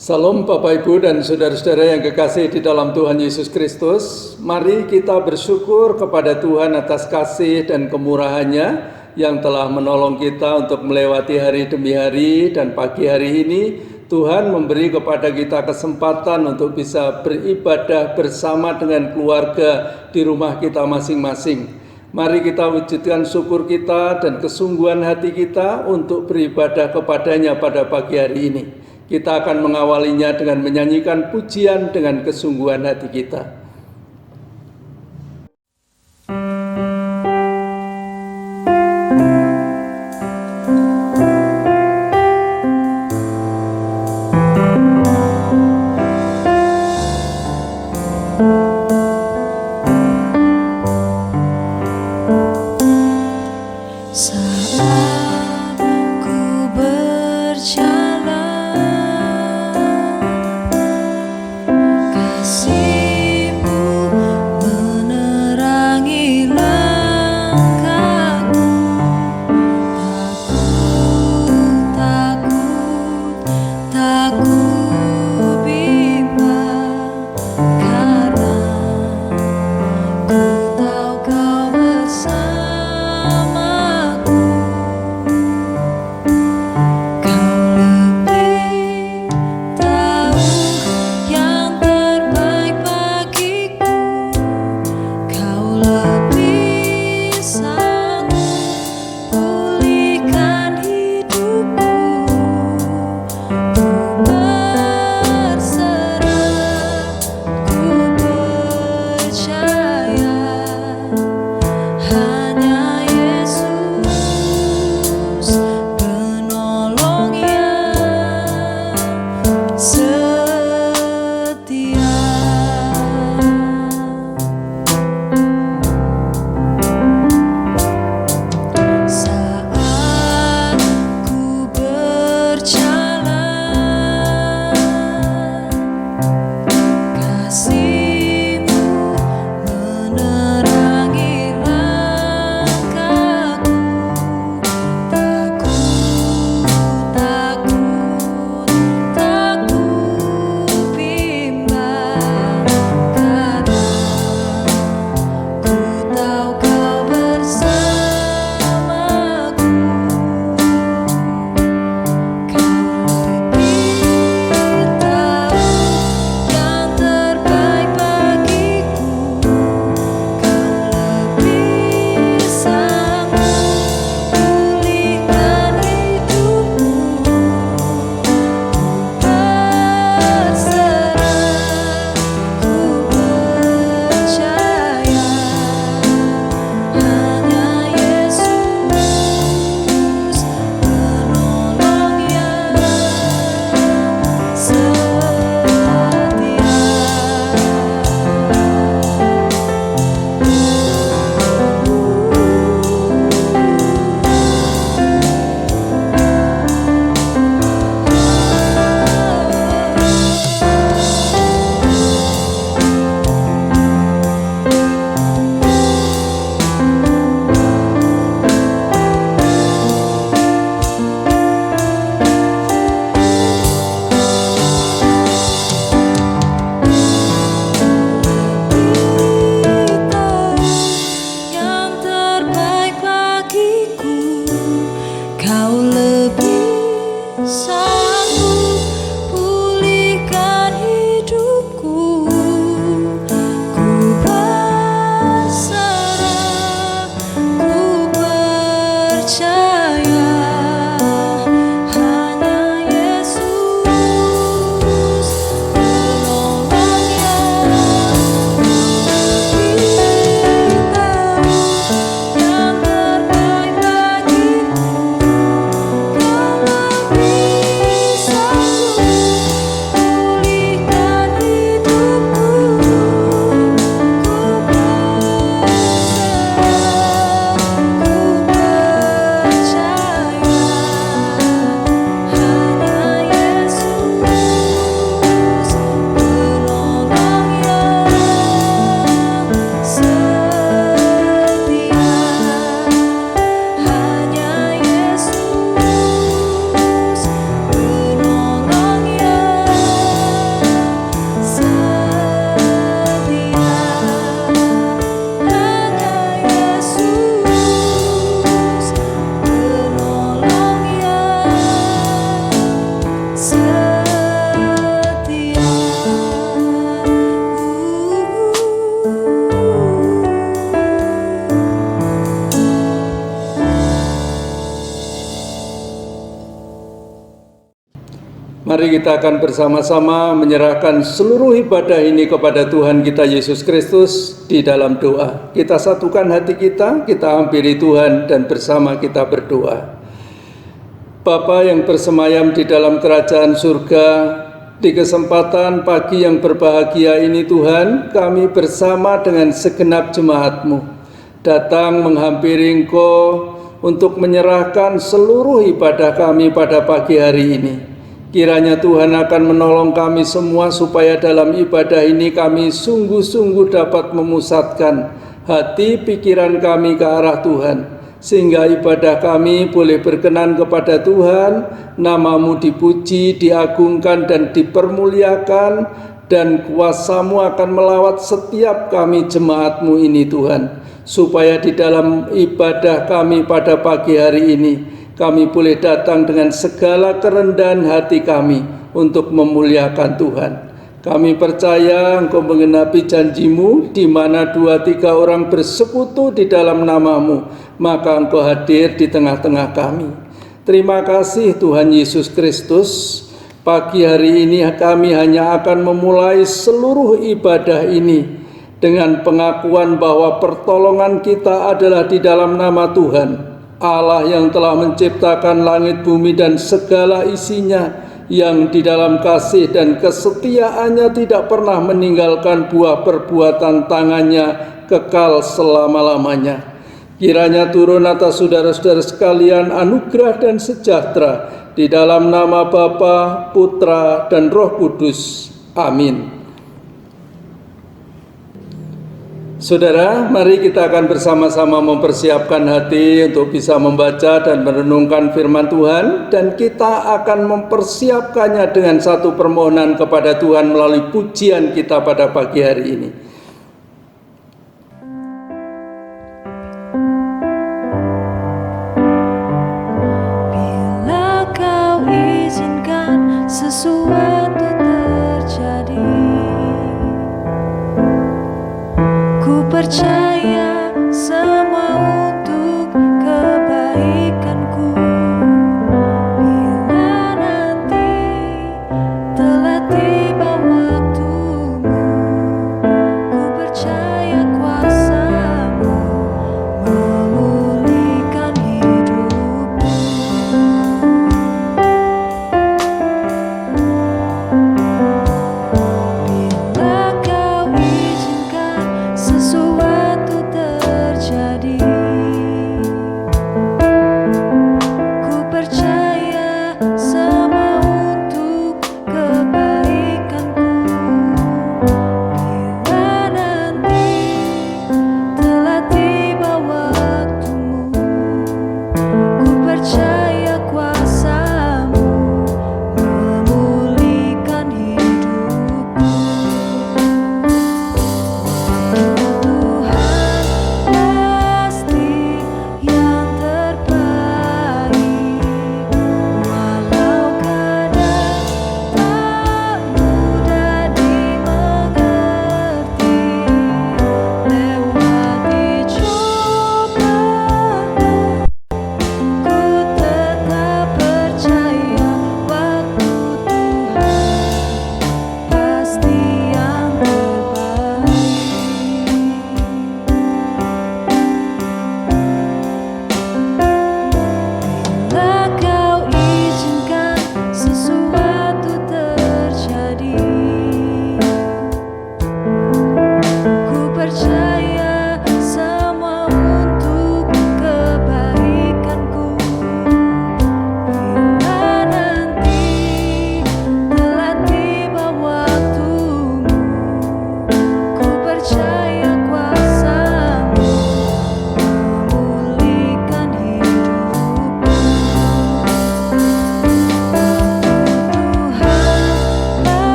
Salam Bapak Ibu dan saudara-saudara yang kekasih di dalam Tuhan Yesus Kristus. Mari kita bersyukur kepada Tuhan atas kasih dan kemurahan-Nya yang telah menolong kita untuk melewati hari demi hari, dan pagi hari ini Tuhan memberi kepada kita kesempatan untuk bisa beribadah bersama dengan keluarga di rumah kita masing-masing. Mari kita wujudkan syukur kita dan kesungguhan hati kita untuk beribadah kepada-Nya pada pagi hari ini. Kita akan mengawalinya dengan menyanyikan pujian dengan kesungguhan hati kita. Kasih Mari kita akan bersama-sama menyerahkan seluruh ibadah ini kepada Tuhan kita Yesus Kristus di dalam doa. Kita satukan hati kita hampiri Tuhan dan bersama kita berdoa. Bapa yang bersemayam di dalam kerajaan surga, di kesempatan pagi yang berbahagia ini Tuhan, kami bersama dengan segenap jemaat-Mu datang menghampiri Engkau untuk menyerahkan seluruh ibadah kami pada pagi hari ini. Kiranya Tuhan akan menolong kami semua supaya dalam ibadah ini kami sungguh-sungguh dapat memusatkan hati pikiran kami ke arah Tuhan, sehingga ibadah kami boleh berkenan kepada Tuhan, nama-Mu dipuji, diagungkan dan dipermuliakan, dan kuasa-Mu akan melawat setiap kami jemaat-Mu ini Tuhan, supaya di dalam ibadah kami pada pagi hari ini kami boleh datang dengan segala kerendahan hati kami untuk memuliakan Tuhan. Kami percaya Engkau menggenapi janji-Mu, di mana 2-3 orang bersekutu di dalam nama-Mu, maka Engkau hadir di tengah-tengah kami. Terima kasih Tuhan Yesus Kristus. Pagi hari ini kami hanya akan memulai seluruh ibadah ini dengan pengakuan bahwa pertolongan kita adalah di dalam nama Tuhan, Allah yang telah menciptakan langit bumi dan segala isinya, yang di dalam kasih dan kesetiaannya tidak pernah meninggalkan buah perbuatan tangannya kekal selama-lamanya. Kiranya turun atas saudara-saudara sekalian anugerah dan sejahtera di dalam nama Bapa, Putra, dan Roh Kudus. Amin. Saudara, mari kita akan bersama-sama mempersiapkan hati untuk bisa membaca dan merenungkan firman Tuhan, dan kita akan mempersiapkannya dengan satu permohonan kepada Tuhan melalui pujian kita pada pagi hari ini. Bila Kau izinkan sesuatu terjadi, ku percaya semua untuk kebaikanku. Bila nanti telah tiba waktumu, ku percaya kuasa-Mu memulihkan hidupku.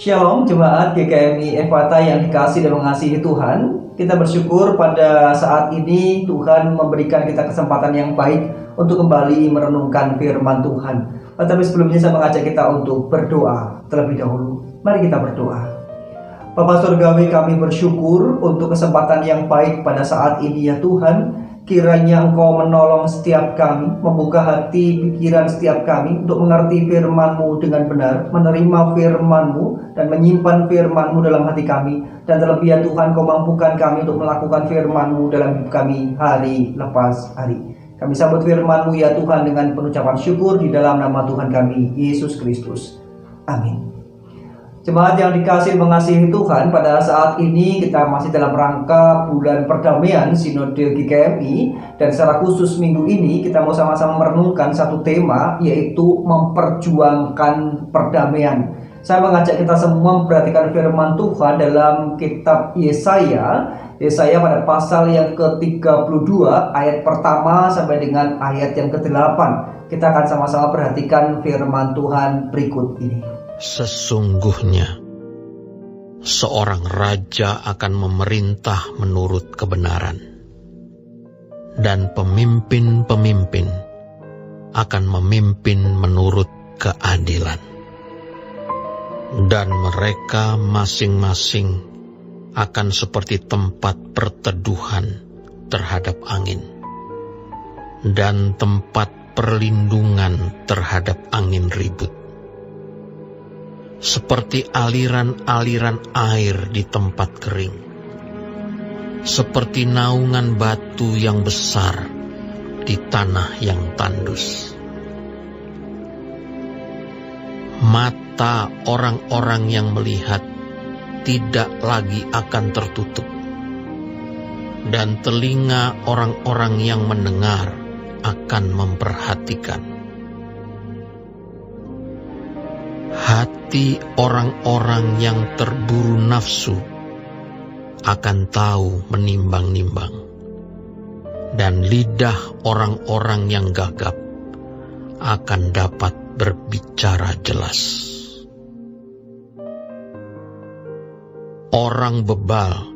Shalom jemaat GKMI Ephatha yang dikasihi dan mengasihi Tuhan. Kita bersyukur pada saat ini Tuhan memberikan kita kesempatan yang baik untuk kembali merenungkan firman Tuhan. Tetapi sebelumnya saya mengajak kita untuk berdoa terlebih dahulu. Mari kita berdoa. Bapa Surgawi, kami bersyukur untuk kesempatan yang baik pada saat ini ya Tuhan. Kiranya Engkau menolong setiap kami, membuka hati pikiran setiap kami untuk mengerti firman-Mu dengan benar, menerima firman-Mu dan menyimpan firman-Mu dalam hati kami. Dan terlebih ya Tuhan, Kau mampukan kami untuk melakukan firman-Mu dalam hidup kami hari lepas hari. Kami sambut firman-Mu ya Tuhan dengan pengucapan syukur di dalam nama Tuhan kami, Yesus Kristus. Amin. Jemaat yang dikasihi mengasihi Tuhan, pada saat ini kita masih dalam rangka bulan perdamaian Sinode GKMI, dan secara khusus minggu ini kita mau sama-sama merenungkan satu tema, yaitu memperjuangkan perdamaian. Saya mengajak kita semua memperhatikan firman Tuhan dalam kitab Yesaya pada pasal yang ke-32 ayat pertama sampai dengan ayat yang ke-8. Kita akan sama-sama perhatikan firman Tuhan berikut ini. Sesungguhnya, seorang raja akan memerintah menurut kebenaran, dan pemimpin-pemimpin akan memimpin menurut keadilan. Dan mereka masing-masing akan seperti tempat perteduhan terhadap angin, dan tempat perlindungan terhadap angin ribut. Seperti aliran-aliran air di tempat kering, seperti naungan batu yang besar di tanah yang tandus. Mata orang-orang yang melihat tidak lagi akan tertutup, dan telinga orang-orang yang mendengar akan memperhatikan. Hati orang-orang yang terburu nafsu akan tahu menimbang-nimbang, dan lidah orang-orang yang gagap akan dapat berbicara jelas. Orang bebal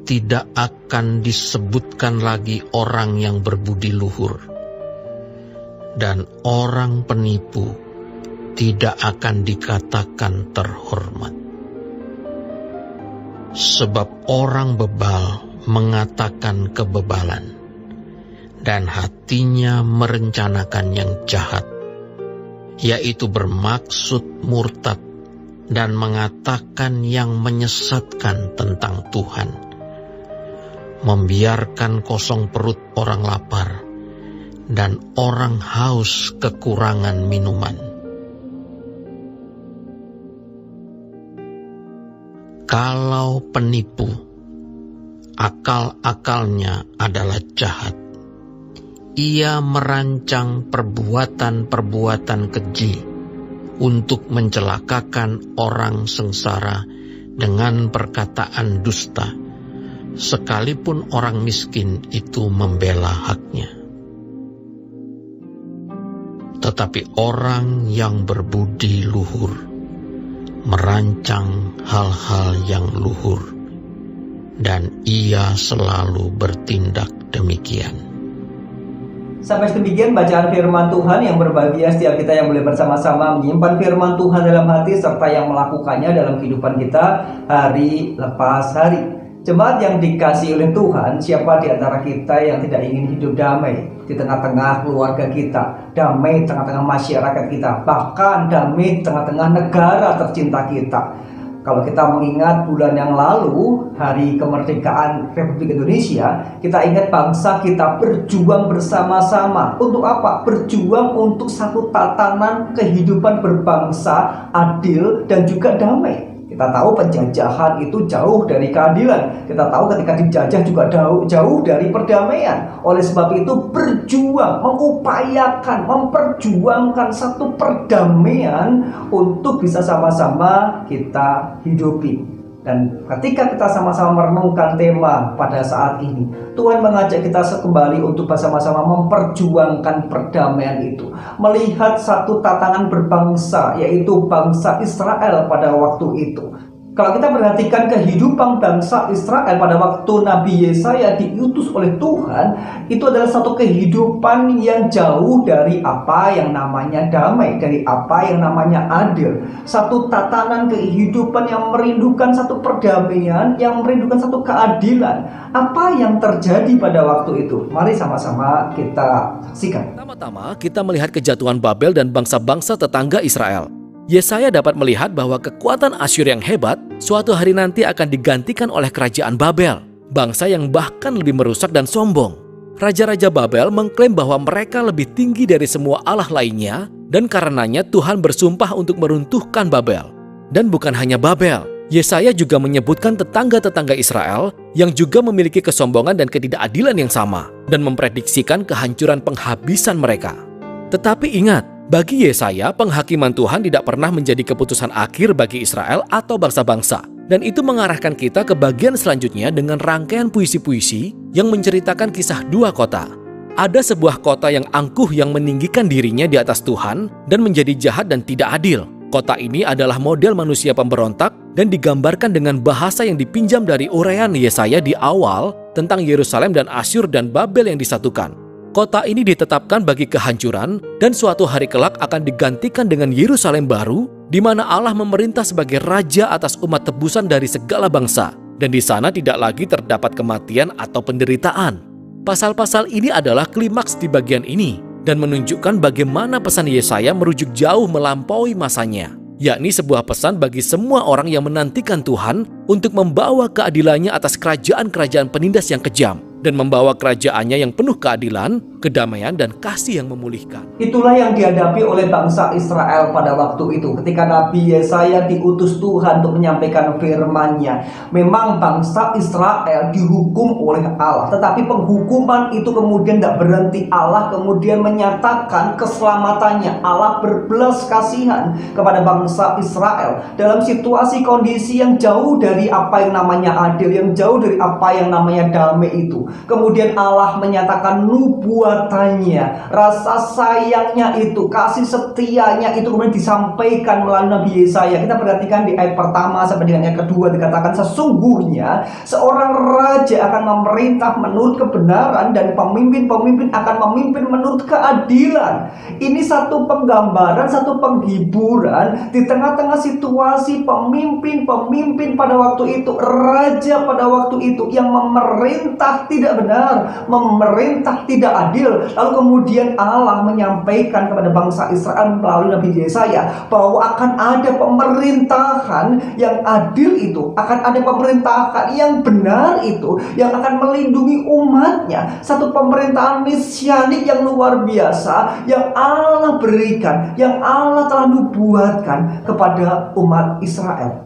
tidak akan disebutkan lagi orang yang berbudi luhur, dan orang penipu tidak akan dikatakan terhormat. Sebab orang bebal mengatakan kebebalan, dan hatinya merencanakan yang jahat, yaitu bermaksud murtad dan mengatakan yang menyesatkan tentang Tuhan, membiarkan kosong perut orang lapar, dan orang haus kekurangan minuman. Kalau penipu, akal-akalnya adalah jahat. Ia merancang perbuatan-perbuatan keji untuk mencelakakan orang sengsara dengan perkataan dusta, sekalipun orang miskin itu membela haknya. Tetapi orang yang berbudi luhur merancang hal-hal yang luhur, dan ia selalu bertindak demikian. Sampai demikian bacaan firman Tuhan. Yang berbahagia setiap kita yang boleh bersama-sama menyimpan firman Tuhan dalam hati, serta yang melakukannya dalam kehidupan kita hari lepas hari. Jemaat yang dikasihi oleh Tuhan, siapa di antara kita yang tidak ingin hidup damai di tengah-tengah keluarga kita, damai di tengah-tengah masyarakat kita, bahkan damai di tengah-tengah negara tercinta kita? Kalau kita mengingat bulan yang lalu, hari kemerdekaan Republik Indonesia, kita ingat bangsa kita berjuang bersama-sama. Untuk apa? Berjuang untuk satu tatanan kehidupan berbangsa adil dan juga damai. Kita tahu penjajahan itu jauh dari keadilan. Kita tahu ketika dijajah juga jauh dari perdamaian. Oleh sebab itu berjuang, mengupayakan, memperjuangkan satu perdamaian untuk bisa sama-sama kita hidupi. Dan ketika kita sama-sama merenungkan tema pada saat ini, Tuhan mengajak kita kembali untuk bersama-sama memperjuangkan perdamaian itu. Melihat satu tatangan berbangsa, yaitu bangsa Israel pada waktu itu. Kalau kita perhatikan kehidupan bangsa Israel pada waktu Nabi Yesaya diutus oleh Tuhan, itu adalah satu kehidupan yang jauh dari apa yang namanya damai, dari apa yang namanya adil. Satu tatanan kehidupan yang merindukan satu perdamaian, yang merindukan satu keadilan. Apa yang terjadi pada waktu itu? Mari sama-sama kita saksikan. Pertama-tama kita melihat kejatuhan Babel dan bangsa-bangsa tetangga Israel. Yesaya dapat melihat bahwa kekuatan Asyur yang hebat suatu hari nanti akan digantikan oleh kerajaan Babel, bangsa yang bahkan lebih merusak dan sombong. Raja-raja Babel mengklaim bahwa mereka lebih tinggi dari semua allah lainnya, dan karenanya Tuhan bersumpah untuk meruntuhkan Babel. Dan bukan hanya Babel, Yesaya juga menyebutkan tetangga-tetangga Israel yang juga memiliki kesombongan dan ketidakadilan yang sama, dan memprediksikan kehancuran penghabisan mereka. Tetapi ingat, bagi Yesaya, penghakiman Tuhan tidak pernah menjadi keputusan akhir bagi Israel atau bangsa-bangsa. Dan itu mengarahkan kita ke bagian selanjutnya dengan rangkaian puisi-puisi yang menceritakan kisah dua kota. Ada sebuah kota yang angkuh yang meninggikan dirinya di atas Tuhan dan menjadi jahat dan tidak adil. Kota ini adalah model manusia pemberontak dan digambarkan dengan bahasa yang dipinjam dari uraian Yesaya di awal tentang Yerusalem dan Asyur dan Babel yang disatukan. Kota ini ditetapkan bagi kehancuran dan suatu hari kelak akan digantikan dengan Yerusalem baru, di mana Allah memerintah sebagai raja atas umat tebusan dari segala bangsa, dan di sana tidak lagi terdapat kematian atau penderitaan. Pasal-pasal ini adalah klimaks di bagian ini dan menunjukkan bagaimana pesan Yesaya merujuk jauh melampaui masanya, yakni sebuah pesan bagi semua orang yang menantikan Tuhan untuk membawa keadilannya atas kerajaan-kerajaan penindas yang kejam, dan membawa kerajaannya yang penuh keadilan, kedamaian, dan kasih yang memulihkan. Itulah yang dihadapi oleh bangsa Israel pada waktu itu. Ketika Nabi Yesaya diutus Tuhan untuk menyampaikan firman-Nya. Memang bangsa Israel dihukum oleh Allah. Tetapi penghukuman itu kemudian tidak berhenti. Allah kemudian menyatakan keselamatannya. Allah berbelas kasihan kepada bangsa Israel. Dalam situasi kondisi yang jauh dari apa yang namanya adil, yang jauh dari apa yang namanya damai itu. Kemudian Allah menyatakan nubuatannya, rasa sayangnya itu, kasih setianya itu kemudian disampaikan melalui Nabi Yesaya. Kita perhatikan di ayat pertama sampai dengan ayat kedua dikatakan, sesungguhnya seorang raja akan memerintah menurut kebenaran dan pemimpin-pemimpin akan memimpin menurut keadilan. Ini satu penggambaran, satu penghiburan di tengah-tengah situasi pemimpin-pemimpin pada waktu itu, raja pada waktu itu yang memerintah tidak benar, memerintah tidak adil. Lalu kemudian Allah menyampaikan kepada bangsa Israel melalui Nabi Yesaya bahwa akan ada pemerintahan yang adil itu, akan ada pemerintahan yang benar itu, yang akan melindungi umatnya. Satu pemerintahan mesianik yang luar biasa yang Allah berikan, yang Allah telah nubuatkan kepada umat Israel.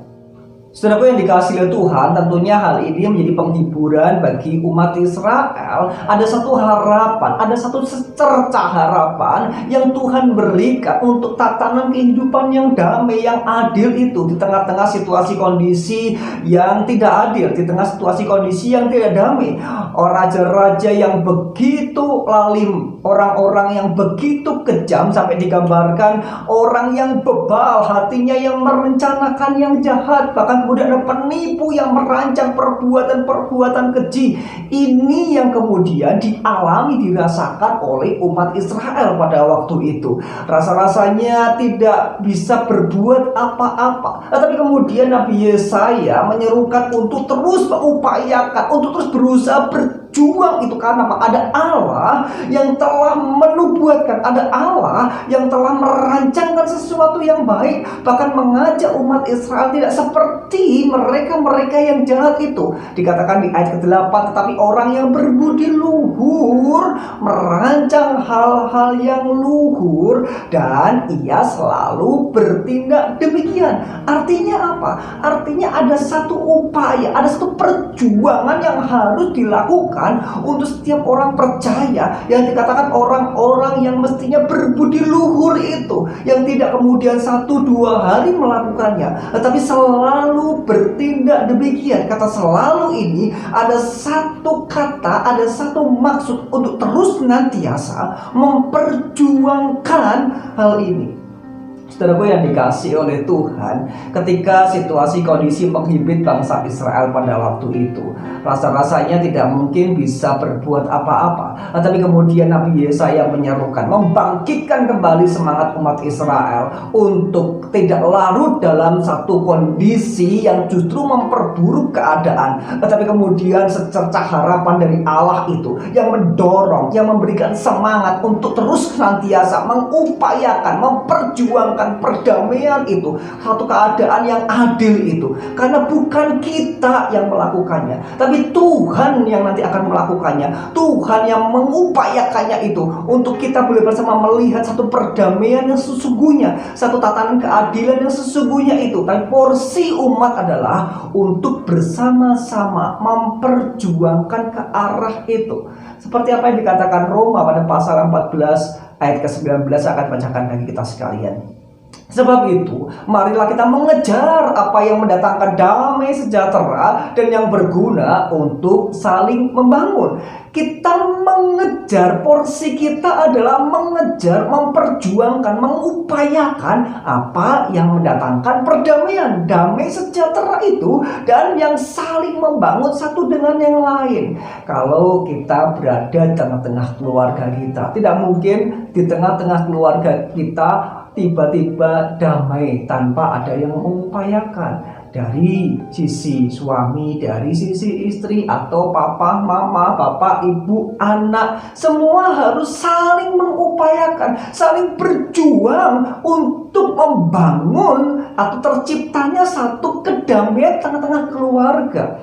Saudaraku yang dikasihi oleh Tuhan, tentunya hal ini menjadi penghiburan bagi umat Israel. Ada satu harapan, ada satu secerca harapan yang Tuhan berikan untuk tatanan kehidupan yang damai, yang adil itu di tengah-tengah situasi kondisi yang tidak adil, di tengah situasi kondisi yang tidak damai. Raja-raja yang begitu lalim, orang-orang yang begitu kejam, sampai digambarkan orang yang bebal hatinya, yang merencanakan yang jahat, bahkan kemudian ada penipu yang merancang perbuatan-perbuatan keji. Ini yang kemudian dialami, dirasakan oleh umat Israel pada waktu itu. Rasa-rasanya tidak bisa berbuat apa-apa. Tapi kemudian Nabi Yesaya menyerukan untuk terus mengupayakan, untuk terus berusaha berjuang itu. Karena apa? Ada Allah yang telah menubuatkan, ada Allah yang telah merancangkan sesuatu yang baik, bahkan mengajak umat Israel tidak seperti mereka-mereka yang jahat itu. Dikatakan di ayat ke-8, tetapi orang yang berbudi luhur merancang hal-hal yang luhur, dan ia selalu bertindak demikian. Artinya apa? Artinya ada satu upaya, ada satu perjuangan yang harus dilakukan ditujukan untuk setiap orang percaya yang dikatakan orang-orang yang mestinya berbudi luhur itu, yang tidak kemudian 1-2 hari melakukannya, tetapi selalu bertindak demikian. Kata selalu ini ada satu kata, ada satu maksud untuk terus senantiasa memperjuangkan hal ini. Saudaraku yang dikasihi oleh Tuhan, ketika situasi kondisi menghimpit bangsa Israel pada waktu itu, rasa-rasanya tidak mungkin bisa berbuat apa-apa. Tapi kemudian Nabi Yesaya menyerukan, membangkitkan kembali semangat umat Israel untuk tidak larut dalam satu kondisi yang justru memperburuk keadaan. Tapi kemudian secercah harapan dari Allah itu yang mendorong, yang memberikan semangat untuk terus senantiasa mengupayakan, memperjuangkan perdamaian itu, satu keadaan yang adil itu. Karena bukan kita yang melakukannya, tapi Tuhan yang nanti akan melakukannya. Tuhan yang mengupayakannya itu untuk kita boleh bersama melihat satu perdamaian yang sesungguhnya, satu tatanan keadilan yang sesungguhnya itu. Tapi porsi umat adalah untuk bersama-sama memperjuangkan ke arah itu. Seperti apa yang dikatakan Roma pada pasal 14 ayat ke-19, akan bacakan bagi kita sekalian. Sebab itu, marilah kita mengejar apa yang mendatangkan damai sejahtera dan yang berguna untuk saling membangun. Kita mengejar, porsi kita adalah mengejar, memperjuangkan, mengupayakan apa yang mendatangkan perdamaian, damai sejahtera itu, dan yang saling membangun satu dengan yang lain. Kalau kita berada di tengah-tengah keluarga kita, tidak mungkin di tengah-tengah keluarga kita tiba-tiba damai tanpa ada yang mengupayakan. Dari sisi suami, dari sisi istri, atau papa, mama, bapak, ibu, anak, semua harus saling mengupayakan, saling berjuang untuk membangun atau terciptanya satu kedamaian tengah-tengah keluarga.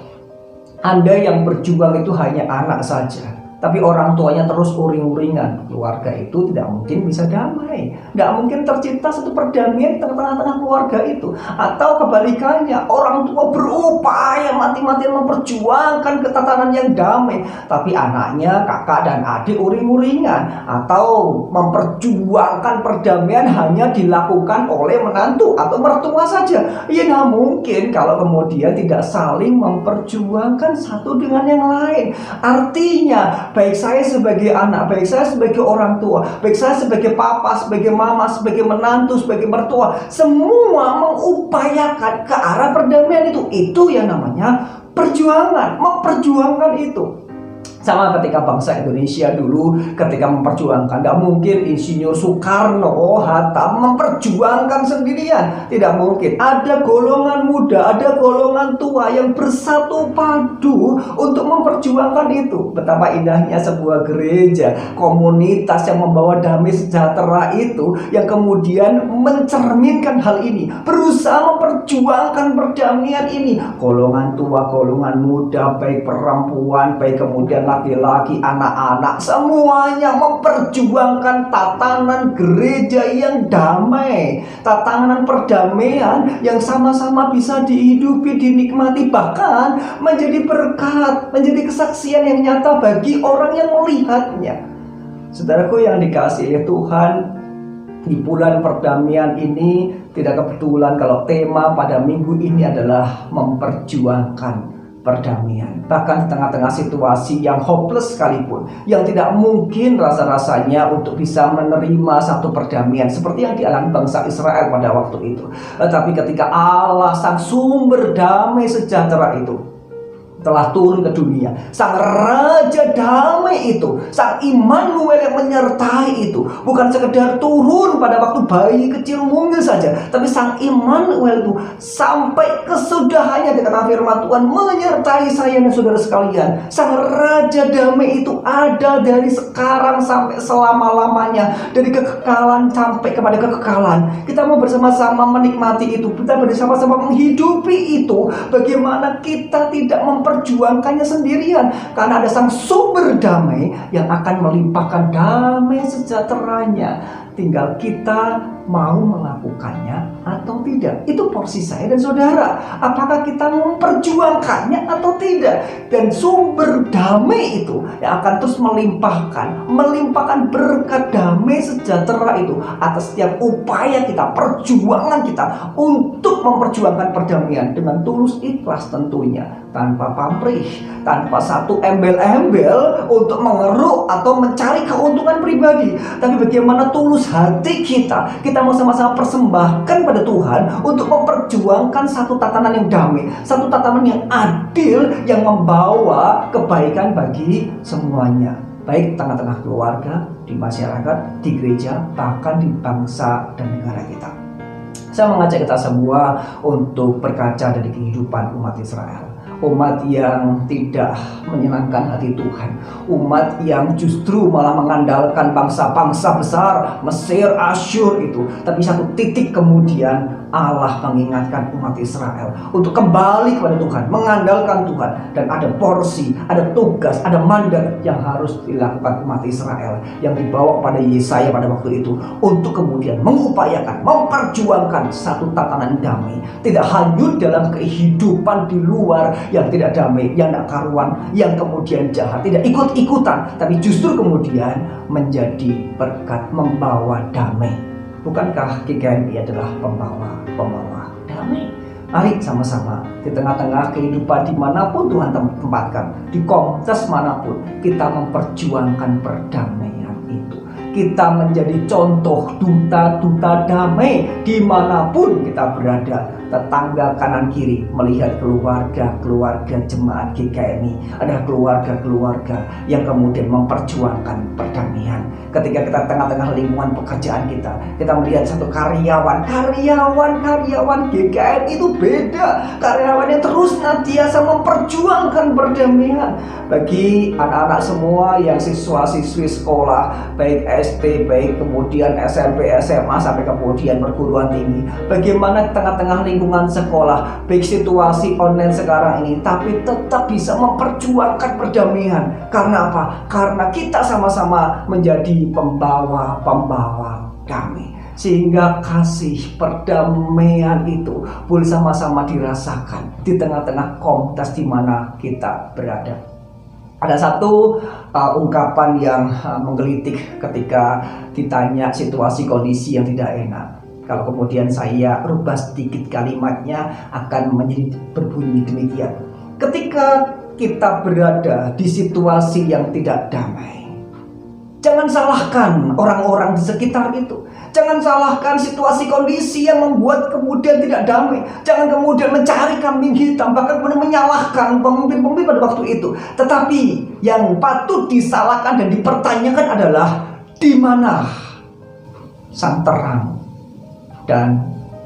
Anda yang berjuang itu hanya anak saja, tapi orang tuanya terus uring-uringan, keluarga itu tidak mungkin bisa damai. Tidak mungkin tercipta satu perdamaian di tengah-tengah keluarga itu. Atau kebalikannya, orang tua berupaya mati-matian memperjuangkan ketatanan yang damai, tapi anaknya, kakak dan adik uring-uringan. Atau memperjuangkan perdamaian hanya dilakukan oleh menantu atau mertua saja. Ya tidak mungkin kalau kemudian tidak saling memperjuangkan satu dengan yang lain. Artinya, baik saya sebagai anak, baik saya sebagai orang tua, baik saya sebagai papa, sebagai mama, sebagai menantu, sebagai mertua, semua mengupayakan ke arah perdamaian itu. Itu yang namanya perjuangan, memperjuangkan itu. Sama ketika bangsa Indonesia dulu ketika memperjuangkan, tidak mungkin Insinyur Soekarno, Hatta memperjuangkan sendirian. Tidak mungkin. Ada golongan muda, ada golongan tua yang bersatu padu untuk memperjuangkan itu. Betapa indahnya sebuah gereja, komunitas yang membawa damai sejahtera itu, yang kemudian mencerminkan hal ini, berusaha memperjuangkan perdamaian ini. Golongan tua, golongan muda, baik perempuan, baik kemudian laki-laki, anak-anak, semuanya memperjuangkan tatanan gereja yang damai, tatanan perdamaian yang sama-sama bisa dihidupi, dinikmati, bahkan menjadi berkat, menjadi kesaksian yang nyata bagi orang yang melihatnya. Saudaraku yang dikasihi Tuhan, di bulan perdamaian ini tidak kebetulan kalau tema pada minggu ini adalah memperjuangkan perdamaian. Bahkan di tengah-tengah situasi yang hopeless sekalipun, yang tidak mungkin rasa-rasanya untuk bisa menerima satu perdamaian seperti yang dialami bangsa Israel pada waktu itu. Tetapi ketika Allah sang sumber damai sejahtera itu telah turun ke dunia, sang Raja damai itu, sang Immanuel yang menyertai itu, bukan sekedar turun pada waktu bayi kecil mungil saja, tapi sang Immanuel itu sampai kesudahannya, dikatakan firman Tuhan, menyertai saya dan saudara sekalian. Sang Raja damai itu ada dari sekarang sampai selama-lamanya, dari kekekalan sampai kepada kekekalan. Kita mau bersama-sama menikmati itu, kita bersama-sama menghidupi itu. Bagaimana kita tidak memperjuangkannya sendirian, karena ada sang sumber damai yang akan melimpahkan damai sejahteranya. Tinggal kita mau melakukannya atau tidak. Itu porsi saya dan saudara. Apakah kita memperjuangkannya atau tidak? Dan sumber damai itu yang akan terus melimpahkan berkat damai sejahtera itu atas setiap upaya kita, perjuangan kita untuk memperjuangkan perdamaian dengan tulus ikhlas tentunya, tanpa pamrih, tanpa satu embel-embel untuk mengeruk atau mencari keuntungan pribadi. Tapi bagaimana tulus hati kita mau sama-sama persembahkan pada Tuhan untuk memperjuangkan satu tatanan yang damai, satu tatanan yang adil, yang membawa kebaikan bagi semuanya, baik tengah-tengah keluarga, di masyarakat, di gereja, bahkan di bangsa dan negara kita. Saya mengajak kita semua untuk berkaca dari kehidupan umat Israel. Umat yang tidak menyenangkan hati Tuhan, umat yang justru malah mengandalkan bangsa-bangsa besar, Mesir, Asyur itu. Tapi satu titik kemudian Allah mengingatkan umat Israel untuk kembali kepada Tuhan, mengandalkan Tuhan. Dan ada porsi, ada tugas, ada mandat yang harus dilakukan umat Israel, yang dibawa kepada Yesaya pada waktu itu, untuk kemudian mengupayakan, memperjuangkan satu tatanan damai. Tidak hanyut dalam kehidupan di luar yang tidak damai, yang tidak karuan, yang kemudian jahat, tidak ikut-ikutan, tapi justru kemudian menjadi berkat, membawa damai. Bukankah GKMI adalah pembawa damai? Mari sama-sama di tengah-tengah kehidupan dimanapun Tuhan tempatkan, di komunitas manapun, kita memperjuangkan perdamaian itu. Kita menjadi contoh duta-duta damai dimanapun kita berada. Tetangga kanan kiri melihat keluarga-keluarga jemaat GKMI, ada keluarga-keluarga yang kemudian memperjuangkan perdamaian. Ketika kita tengah-tengah lingkungan pekerjaan kita melihat satu karyawan GKMI itu beda. Karyawan yang terus senantiasa memperjuangkan perdamaian. Bagi anak-anak semua yang siswa-siswi sekolah, baik SD, baik kemudian SMP, SMA, sampai kemudian perguruan tinggi, bagaimana tengah-tengah lingkungan sekolah, baik situasi online sekarang ini, tapi tetap bisa memperjuangkan perdamaian. Karena apa? Karena kita sama-sama menjadi pembawa damai, sehingga kasih perdamaian itu boleh sama-sama dirasakan di tengah-tengah komunitas di mana kita berada. Ada satu ungkapan yang menggelitik ketika ditanya situasi kondisi yang tidak enak. Kalau kemudian saya rubah sedikit kalimatnya, akan menjadi berbunyi demikian. Ketika kita berada di situasi yang tidak damai, jangan salahkan orang-orang di sekitar itu. Jangan salahkan situasi kondisi yang membuat kemudian tidak damai. Jangan kemudian mencari kambing hitam, bahkan kemudian menyalahkan pemimpin-pemimpin pada waktu itu. Tetapi yang patut disalahkan dan dipertanyakan adalah di mana sang terang dan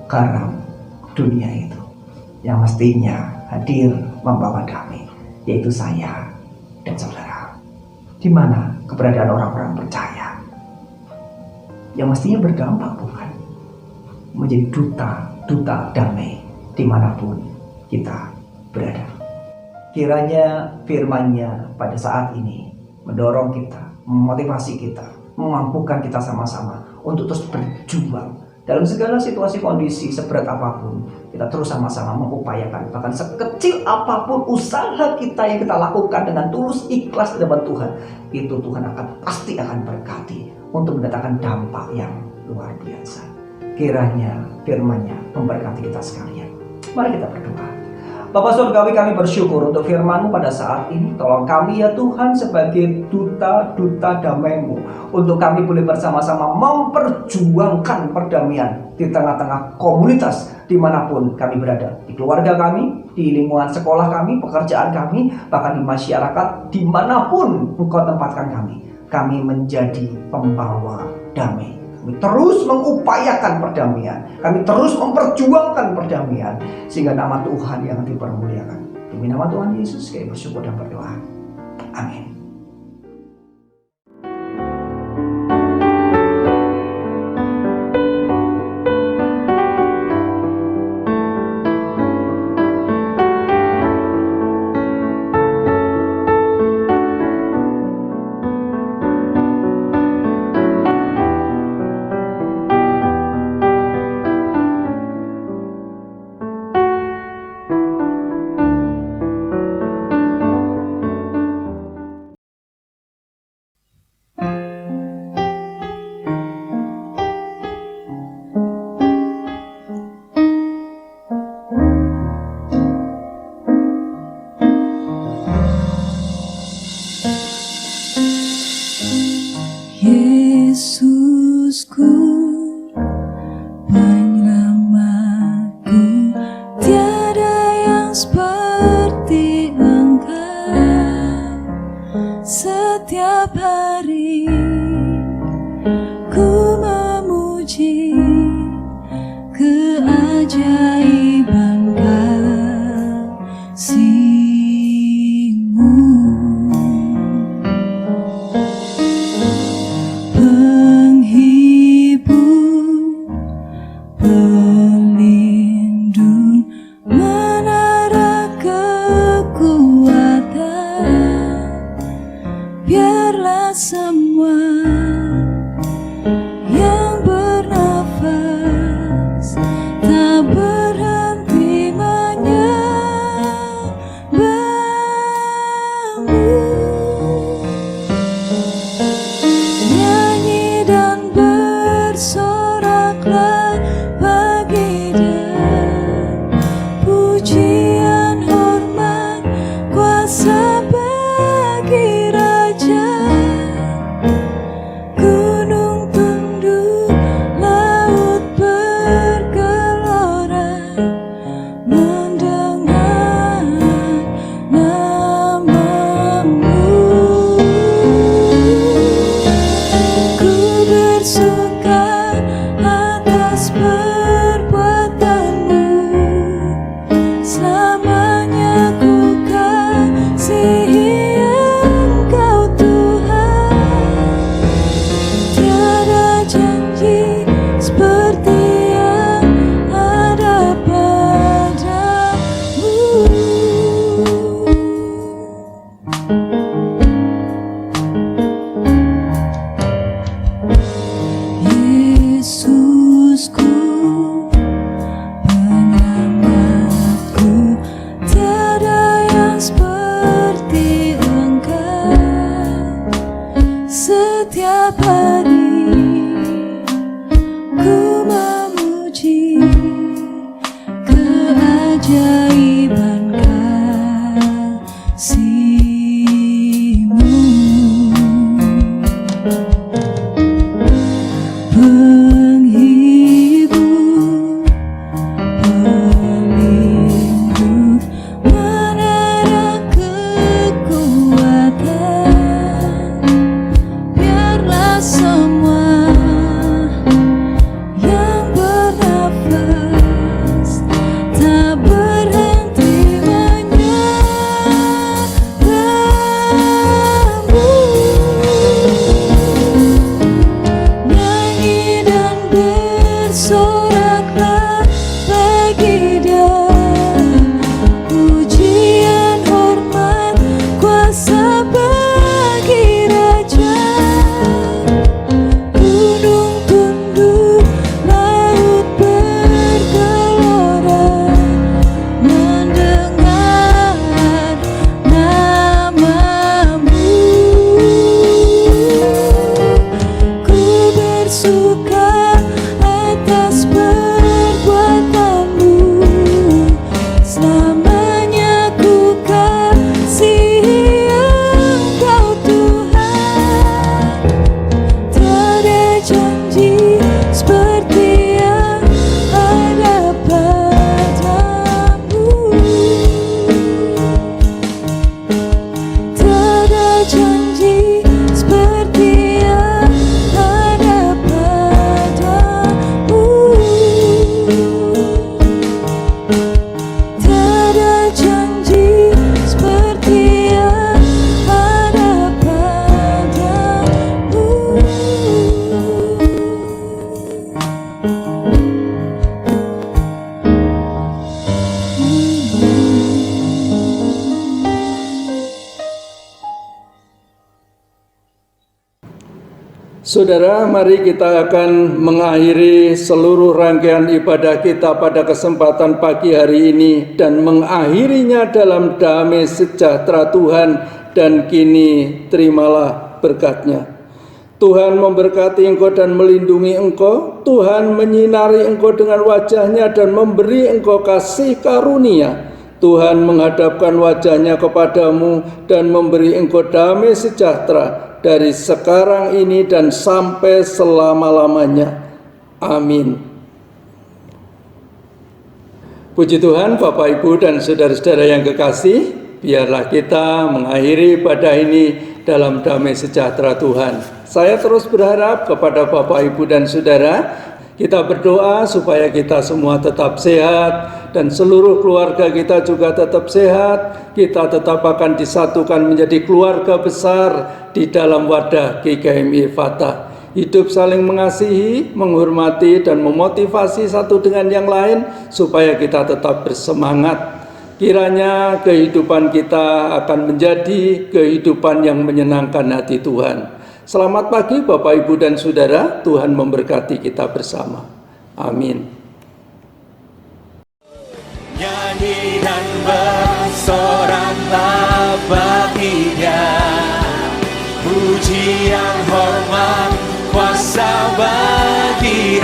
garam dunia itu yang mestinya hadir membawa damai, yaitu saya dan saudara. Di mana keberadaan orang-orang percaya yang mestinya berdampak, bukan menjadi duta damai dimanapun kita berada. Kiranya firman-Nya pada saat ini mendorong kita, memotivasi kita, memampukan kita sama-sama untuk terus berjuang dalam segala situasi kondisi seberat apapun. Kita terus sama-sama mengupayakan, bahkan sekecil apapun usaha kita yang kita lakukan dengan tulus ikhlas di depan Tuhan, itu Tuhan pasti akan berkati untuk mendatangkan dampak yang luar biasa. Kiranya firman-Nya memberkati kita sekalian. Mari kita berdoa. Bapa Surgawi, kami bersyukur untuk firman-Mu pada saat ini. Tolong kami ya Tuhan sebagai duta-duta damai-Mu, untuk kami boleh bersama-sama memperjuangkan perdamaian di tengah-tengah komunitas dimanapun kami berada. Di keluarga kami, di lingkungan sekolah kami, pekerjaan kami, bahkan di masyarakat dimanapun Engkau tempatkan kami. Kami menjadi pembawa damai. Kami terus mengupayakan perdamaian. Kami terus memperjuangkan perdamaian, sehingga nama Tuhan yang dipermuliakan. Demi nama Tuhan Yesus kami bersyukur dan berdoa. Amin. atas perbuatanmu. Selamanya ku kasihi Engkau Tuhan. Tiada janji seperti yang ada padamu. Tiada janji seperti yang ada padamu. Tiada janji seperti yang ada padamu. Saudara, mari kita akan mengakhiri seluruh rangkaian ibadah kita pada kesempatan pagi hari ini dan mengakhirinya dalam damai sejahtera Tuhan, dan kini terimalah berkat-Nya. Tuhan memberkati engkau dan melindungi engkau. Tuhan menyinari engkau dengan wajah-Nya dan memberi engkau kasih karunia. Tuhan menghadapkan wajah-Nya kepadamu dan memberi engkau damai sejahtera dari sekarang ini dan sampai selama-lamanya. Amin. Puji Tuhan, Bapak, Ibu, dan saudara-saudara yang kekasih, biarlah kita mengakhiri ibadah ini dalam damai sejahtera Tuhan. Saya terus berharap kepada Bapak, Ibu, dan saudara, kita berdoa supaya kita semua tetap sehat dan seluruh keluarga kita juga tetap sehat. Kita tetap akan disatukan menjadi keluarga besar di dalam wadah GKMI Fata. Hidup saling mengasihi, menghormati, dan memotivasi satu dengan yang lain supaya kita tetap bersemangat. Kiranya kehidupan kita akan menjadi kehidupan yang menyenangkan hati Tuhan. Selamat pagi Bapak, Ibu, dan saudara. Tuhan memberkati kita bersama. Amin. Nyanyi dan bersoraklah baginya, puji yang hormat kuasa bagi